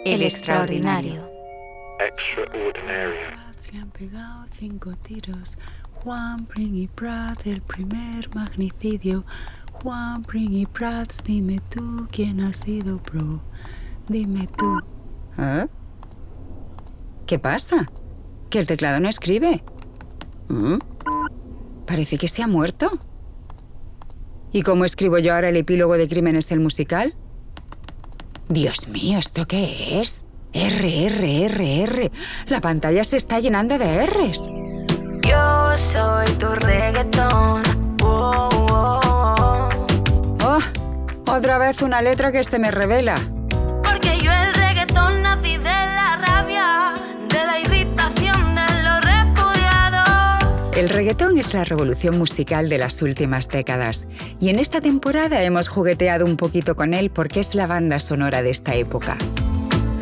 El extraordinario. Extraordinario. Le han pegado 5 tiros. Juan Pringui Prats, el primer magnicidio. Juan Pringui Prats, dime tú quién ha sido pro. Dime tú. ¿Eh? ¿Qué pasa? ¿Que el teclado no escribe? Parece que se ha muerto. ¿Y cómo escribo yo ahora el epílogo de Crímenes el musical? Dios mío, ¿esto qué es? R. La pantalla se está llenando de R's. Yo soy tu reggaetón. Oh, otra vez una letra que se me revela. Porque yo el reggaetón nací de la rabia, de la irritación de los repudiados. El reggaetón es la revolución musical de las últimas décadas. Y en esta temporada hemos jugueteado un poquito con él porque es la banda sonora de esta época.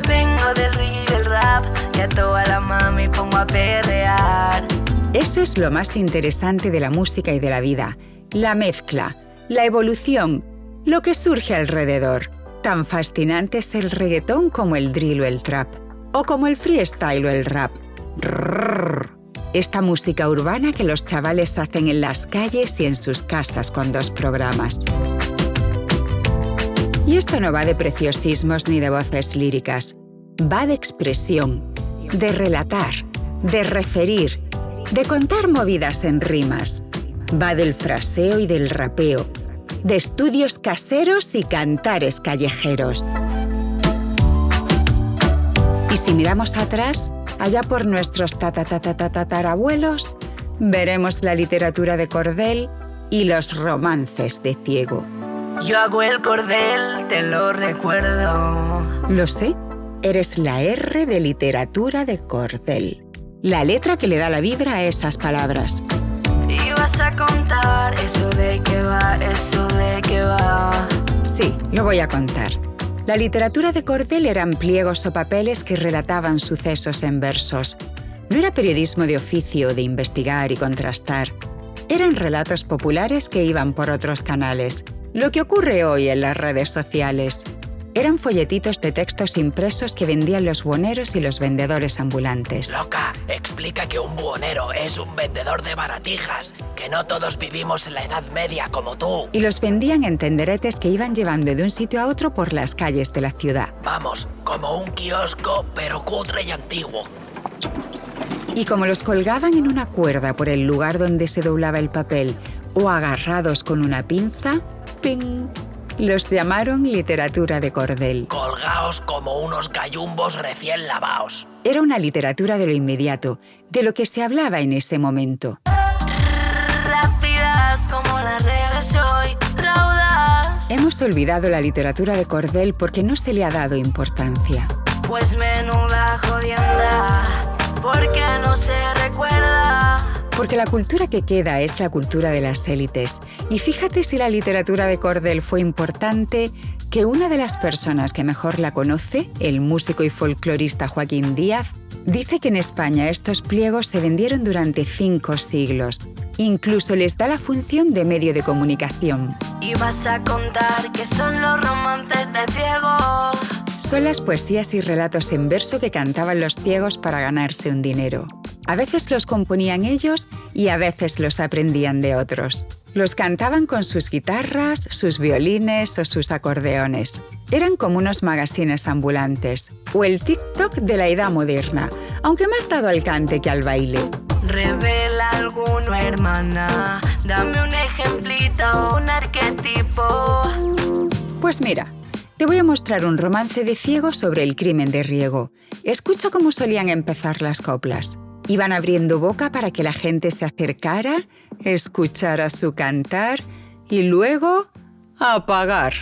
Vengo del reggae y del rap, y a toda la mami pongo a perrear. Eso es lo más interesante de la música y de la vida. La mezcla, la evolución, lo que surge alrededor. Tan fascinante es el reggaetón como el drill o el trap, o como el freestyle o el rap. Esta música urbana que los chavales hacen en las calles y en sus casas con 2 programas. Y esto no va de preciosismos ni de voces líricas. Va de expresión, de relatar, de referir, de contar movidas en rimas. Va del fraseo y del rapeo, de estudios caseros y cantares callejeros. Y si miramos atrás, allá por nuestros tatarabuelos, veremos la literatura de cordel y los romances de Ciego. Yo hago el cordel, te lo recuerdo. Lo sé, eres la R de literatura de cordel. La letra que le da la vibra a esas palabras. Y vas a contar eso de qué va. Sí, lo voy a contar. La literatura de cordel eran pliegos o papeles que relataban sucesos en versos. No era periodismo de oficio, de investigar y contrastar. Eran relatos populares que iban por otros canales. Lo que ocurre hoy en las redes sociales. Eran folletitos de textos impresos que vendían los buhoneros y los vendedores ambulantes. Loca, explica que un buhonero es un vendedor de baratijas, que no todos vivimos en la Edad Media como tú. Y los vendían en tenderetes que iban llevando de un sitio a otro por las calles de la ciudad. Vamos, como un kiosco, pero cutre y antiguo. Y como los colgaban en una cuerda por el lugar donde se doblaba el papel o agarrados con una pinza, ¡ping!, los llamaron literatura de cordel. Colgaos como unos gallumbos recién lavaos. Era una literatura de lo inmediato, de lo que se hablaba en ese momento. Rápidas como las redes hoy, raudas. Hemos olvidado la literatura de cordel porque no se le ha dado importancia. Pues menuda jodienda, porque no se recuerda. Porque la cultura que queda es la cultura de las élites. Y fíjate si la literatura de cordel fue importante, que una de las personas que mejor la conoce, el músico y folclorista Joaquín Díaz, dice que en España estos pliegos se vendieron durante 5 siglos. Incluso les da la función de medio de comunicación. Y vas a contar que son los romances de Ciego. Son las poesías y relatos en verso que cantaban los ciegos para ganarse un dinero. A veces los componían ellos y a veces los aprendían de otros. Los cantaban con sus guitarras, sus violines o sus acordeones. Eran como unos magazines ambulantes, o el TikTok de la edad moderna, aunque más dado al cante que al baile. Revela alguno, hermana, dame un ejemplito, un arquetipo. Pues mira, te voy a mostrar un romance de Ciego sobre el crimen de Riego. Escucha cómo solían empezar las coplas. Iban abriendo boca para que la gente se acercara, escuchara su cantar y luego apagar.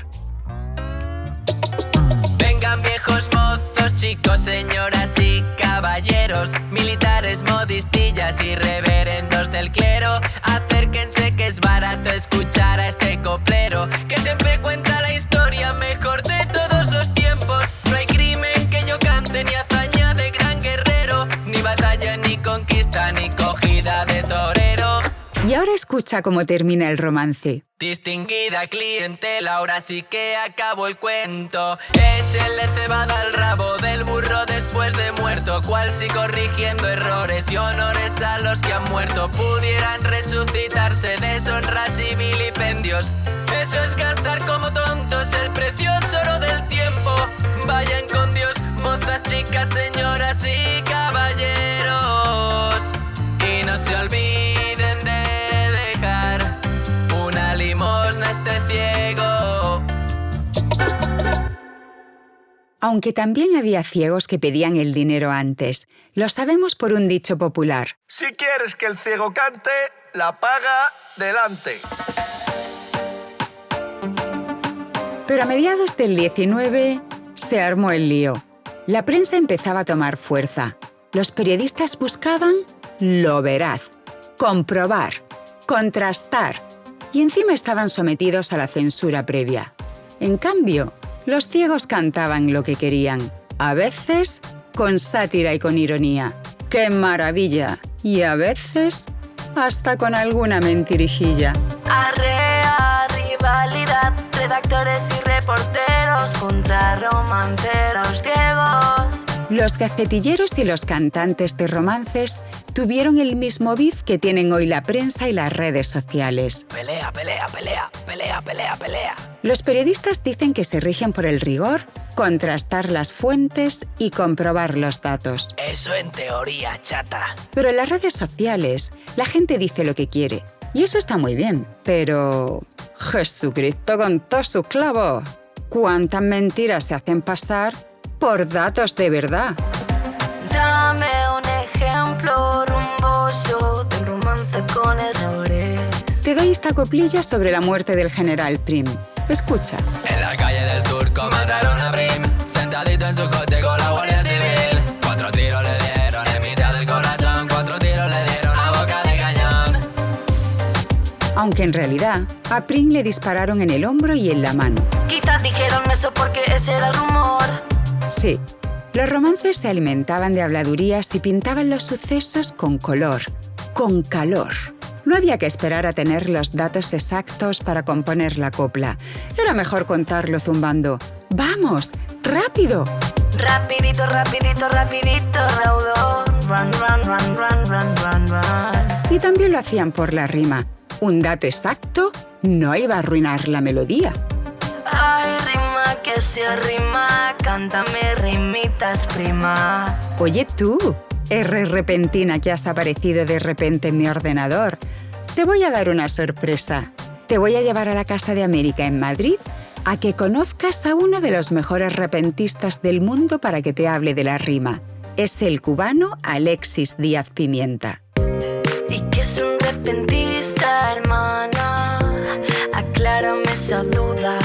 Vengan viejos mozos, chicos, señoras y caballeros, militares, modistillas y reverendos del clero. Acérquense que es barato escuchar a este coplero, que siempre cuenta la historia mejor de todos los tiempos. No hay crimen que yo cante, ni hazaña de gran guerrero, ni batalla, ni conquista, ni cogida de torero. Y ahora escucha cómo termina el romance. Distinguida clientela, ahora sí que acabó el cuento. Échenle cebada al rabo del burro después de muerto, cual si corrigiendo errores y honores a los que han muerto pudieran resucitarse deshonras y vilipendios. Eso es gastar como tontos el precioso oro del tiempo. Vayan con Dios, mozas, chicas, señoras y caballeros. Y no se olviden de dejar una limosna a este ciego. Aunque también había ciegos que pedían el dinero antes. Lo sabemos por un dicho popular. Si quieres que el ciego cante, la paga delante. Pero a mediados del 19 se armó el lío. La prensa empezaba a tomar fuerza. Los periodistas buscaban lo veraz, comprobar, contrastar, y encima estaban sometidos a la censura previa. En cambio, los ciegos cantaban lo que querían, a veces con sátira y con ironía. ¡Qué maravilla! Y a veces hasta con alguna mentirijilla. Arrea, rivalidad, redactores y reporteros contra romanceros ciegos. Los gacetilleros y los cantantes de romances tuvieron el mismo beef que tienen hoy la prensa y las redes sociales. Pelea, pelea, pelea, pelea, pelea, pelea. Los periodistas dicen que se rigen por el rigor, contrastar las fuentes y comprobar los datos. Eso en teoría, chata. Pero en las redes sociales, la gente dice lo que quiere. Y eso está muy bien, pero... ¡Jesucristo con todos sus clavos! ¿Cuántas mentiras se hacen pasar por datos de verdad? Dame un ejemplo rumboso de un romance con errores. Te doy esta coplilla sobre la muerte del general Prim. Escucha. En la calle del Turco mataron a Prim, sentadito en su coche con la Guardia Civil. 4 tiros le dieron en mitad del corazón, 4 tiros le dieron a boca de cañón. Aunque en realidad, a Prim le dispararon en el hombro y en la mano. Quizás dijeron eso porque ese era el rumor. Sí, los romances se alimentaban de habladurías y pintaban los sucesos con color, con calor. No había que esperar a tener los datos exactos para componer la copla. Era mejor contarlo zumbando. ¡Vamos! ¡Rápido! Rapidito, rapidito, rapidito, raudón. Run, run, run, run, run, run, run. Y también lo hacían por la rima. Un dato exacto no iba a arruinar la melodía. Ay, rima que se arrima, cántame rimitas, prima. Oye tú, R repentina que has aparecido de repente en mi ordenador. Te voy a dar una sorpresa. Te voy a llevar a la Casa de América en Madrid a que conozcas a uno de los mejores repentistas del mundo para que te hable de la rima. Es el cubano Alexis Díaz Pimienta. ¿Y qué es un repentista, hermana? Aclárame esa duda.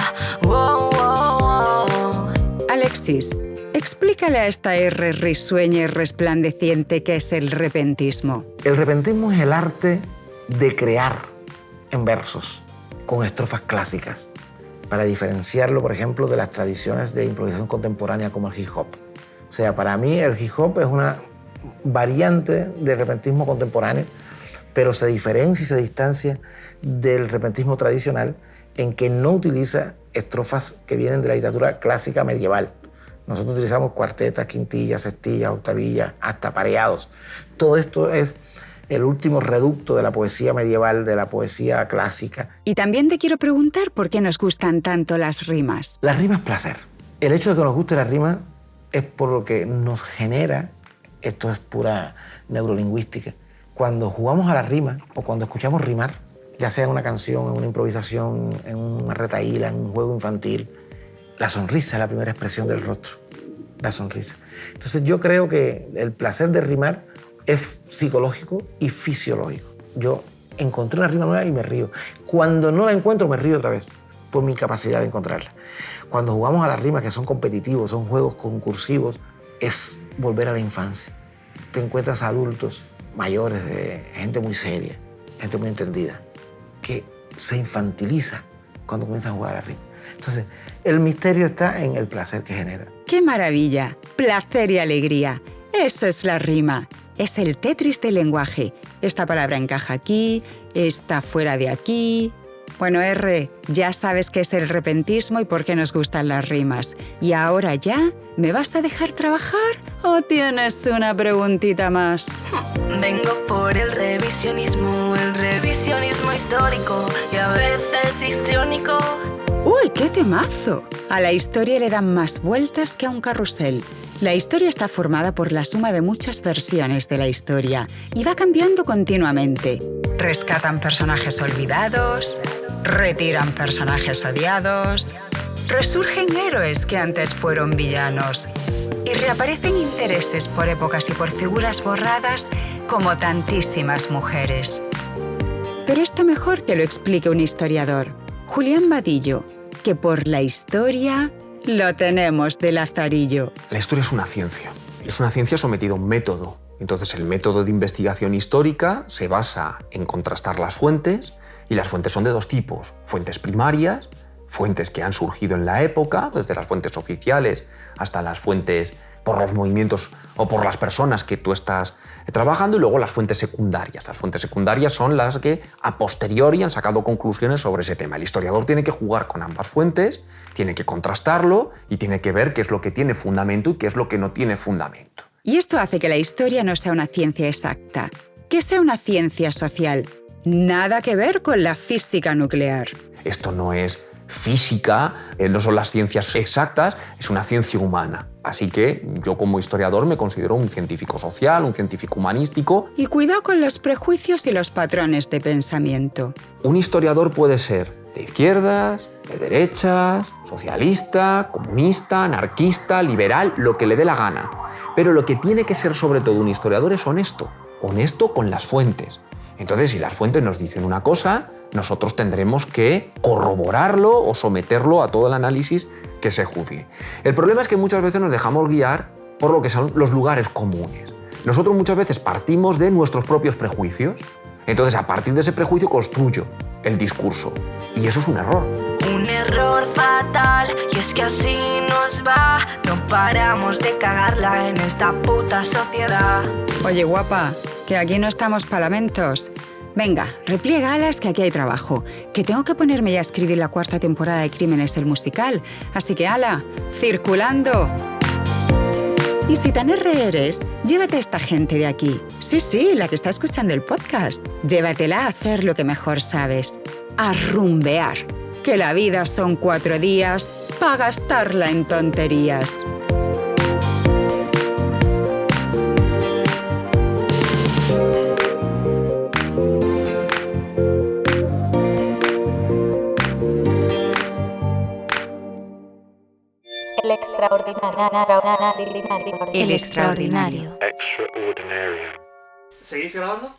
Wow, wow, wow. Alexis, explícale a esta R risueña y resplandeciente qué es el repentismo. El repentismo es el arte de crear en versos, con estrofas clásicas, para diferenciarlo, por ejemplo, de las tradiciones de improvisación contemporánea como el hip hop. O sea, para mí el hip hop es una variante del repentismo contemporáneo, pero se diferencia y se distancia del repentismo tradicional en que no utiliza estrofas que vienen de la literatura clásica medieval. Nosotros utilizamos cuartetas, quintillas, sextillas, octavillas, hasta pareados. Todo esto es el último reducto de la poesía medieval, de la poesía clásica. Y también te quiero preguntar por qué nos gustan tanto las rimas. La rima es placer. El hecho de que nos guste la rima es por lo que nos genera, esto es pura neurolingüística, cuando jugamos a la rima o cuando escuchamos rimar, ya sea en una canción, en una improvisación, en una retahíla, en un juego infantil, la sonrisa es la primera expresión del rostro, la sonrisa. Entonces yo creo que el placer de rimar es psicológico y fisiológico. Yo encontré una rima nueva y me río. Cuando no la encuentro, me río otra vez por mi capacidad de encontrarla. Cuando jugamos a las rimas, que son competitivos, son juegos concursivos, es volver a la infancia. Te encuentras adultos mayores, gente muy seria, gente muy entendida, que se infantiliza cuando comienzan a jugar a la rima. Entonces, el misterio está en el placer que genera. ¡Qué maravilla! Placer y alegría. Eso es la rima. Es el Tetris del lenguaje. Esta palabra encaja aquí, esta fuera de aquí. Bueno, R, ya sabes qué es el repentismo y por qué nos gustan las rimas. ¿Y ahora ya? ¿Me vas a dejar trabajar o tienes una preguntita más? Vengo por el revisionismo histórico y a veces histriónico. ¡Uy, qué temazo! A la historia le dan más vueltas que a un carrusel. La historia está formada por la suma de muchas versiones de la historia y va cambiando continuamente. Rescatan personajes olvidados, retiran personajes odiados, resurgen héroes que antes fueron villanos y reaparecen intereses por épocas y por figuras borradas como tantísimas mujeres. Pero esto mejor que lo explique un historiador, Julián Vadillo, que por la historia lo tenemos de lazarillo. La historia es una ciencia sometida a un método. Entonces el método de investigación histórica se basa en contrastar las fuentes, y las fuentes son de dos tipos: fuentes primarias, fuentes que han surgido en la época, desde las fuentes oficiales hasta las fuentes por los movimientos o por las personas que tú estás trabajando, y luego las fuentes secundarias. Las fuentes secundarias son las que a posteriori han sacado conclusiones sobre ese tema. El historiador tiene que jugar con ambas fuentes, tiene que contrastarlo y tiene que ver qué es lo que tiene fundamento y qué es lo que no tiene fundamento. Y esto hace que la historia no sea una ciencia exacta, que sea una ciencia social. Nada que ver con la física nuclear. Esto no es física, no son las ciencias exactas, es una ciencia humana. Así que yo como historiador me considero un científico social, un científico humanístico. Y cuidado con los prejuicios y los patrones de pensamiento. Un historiador puede ser de izquierdas, de derechas, socialista, comunista, anarquista, liberal, lo que le dé la gana. Pero lo que tiene que ser sobre todo un historiador es honesto con las fuentes. Entonces, si las fuentes nos dicen una cosa, nosotros tendremos que corroborarlo o someterlo a todo el análisis que se juzgue. El problema es que muchas veces nos dejamos guiar por lo que son los lugares comunes. Nosotros muchas veces partimos de nuestros propios prejuicios. Entonces, a partir de ese prejuicio construyo el discurso. Y eso es un error. Un error fatal, y es que así nos va. No paramos de cagarla en esta puta sociedad. Oye, guapa, que aquí no estamos para lamentos. Venga, repliega alas, que aquí hay trabajo. Que tengo que ponerme ya a escribir la 4ª temporada de Crímenes, el musical. Así que, ala, circulando. Y si tan R eres, llévate a esta gente de aquí. Sí, la que está escuchando el podcast. Llévatela a hacer lo que mejor sabes. A rumbear. Que la vida son 4 días para gastarla en tonterías. El extraordinario. ¿Seguís grabando?